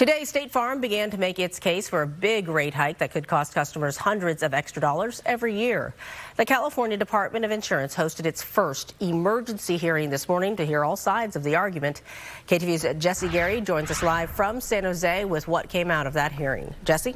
Today, State Farm began to make its case for a big rate hike that could cost customers hundreds of extra dollars every year. The California Department of Insurance hosted its first emergency hearing this morning to hear all sides of the argument. KTVU's Jesse Gary joins us live from San Jose with what came out of that hearing. Jesse?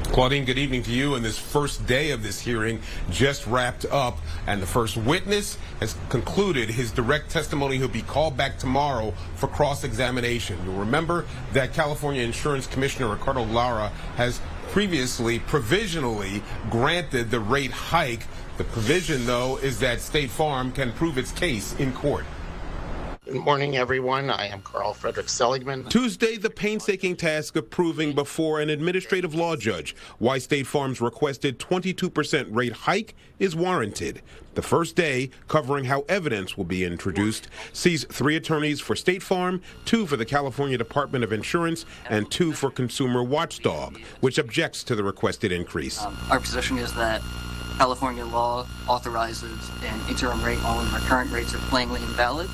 Claudine, good evening to you. And this first day of this hearing just wrapped up, and the first witness has concluded his direct testimony. He'll be called back tomorrow for cross-examination. You'll remember that California Insurance Commissioner Ricardo Lara has previously provisionally granted the rate hike. The provision, though, is that State Farm can prove its case in court. Good morning, everyone. I am Carl Frederick Seligman. Tuesday, the painstaking task of proving before an administrative law judge why State Farm's requested 22% rate hike is warranted. The first day, covering how evidence will be introduced, sees 3 attorneys for State Farm, 2 for the California Department of Insurance, and 2 for Consumer Watchdog, which objects to the requested increase. Our position is that California law authorizes an interim rate while our current rates are plainly invalid.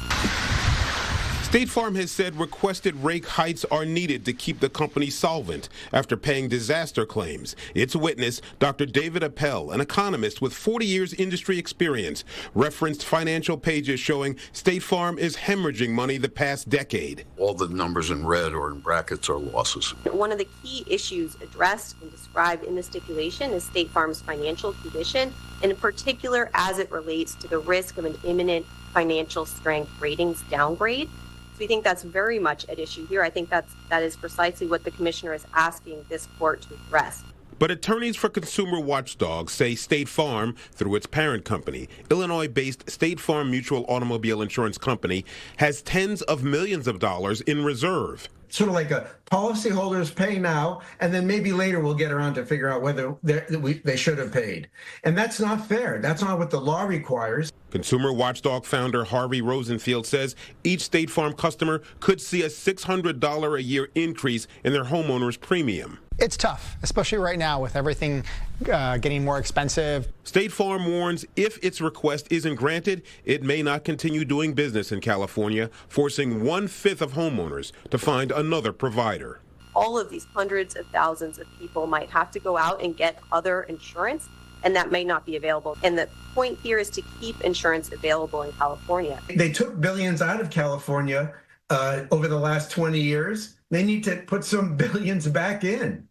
State Farm has said requested rate hikes are needed to keep the company solvent after paying disaster claims. Its witness, Dr. David Appel, an economist with 40 years industry experience, referenced financial pages showing State Farm is hemorrhaging money the past decade. All the numbers in red or in brackets are losses. One of the key issues addressed and described in the stipulation is State Farm's financial condition, and in particular as it relates to the risk of an imminent financial strength ratings downgrade. We think that's very much at issue here. I think that is precisely what the commissioner is asking this court to address. But attorneys for Consumer Watchdog say State Farm, through its parent company, Illinois-based State Farm Mutual Automobile Insurance Company, has tens of millions of dollars in reserve. Sort of like a policyholders pay now, and then maybe later we'll get around to figure out whether they should have paid. And that's not fair. That's not what the law requires. Consumer Watchdog founder Harvey Rosenfield says each State Farm customer could see a $600 a year increase in their homeowner's premium. It's tough, especially right now with everything getting more expensive. State Farm warns if its request isn't granted, it may not continue doing business in California, forcing 1/5 of homeowners to find another provider. All of these hundreds of thousands of people might have to go out and get other insurance, and that may not be available. And the point here is to keep insurance available in California. They took billions out of California over the last 20 years. They need to put some billions back in.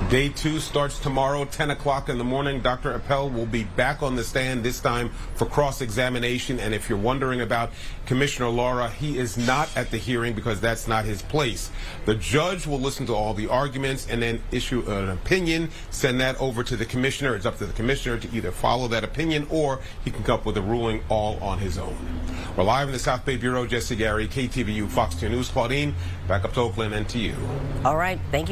Day 2 starts tomorrow, 10 o'clock in the morning. Dr. Appel will be back on the stand, this time for cross-examination. And if you're wondering about Commissioner Lara, he is not at the hearing because that's not his place. The judge will listen to all the arguments and then issue an opinion, send that over to the commissioner. It's up to the commissioner to either follow that opinion or he can come up with a ruling all on his own. We're live in the South Bay Bureau. Jesse Gary, KTVU, Fox 2 News. Claudine, back up to Oakland and to you. All right. Thank you.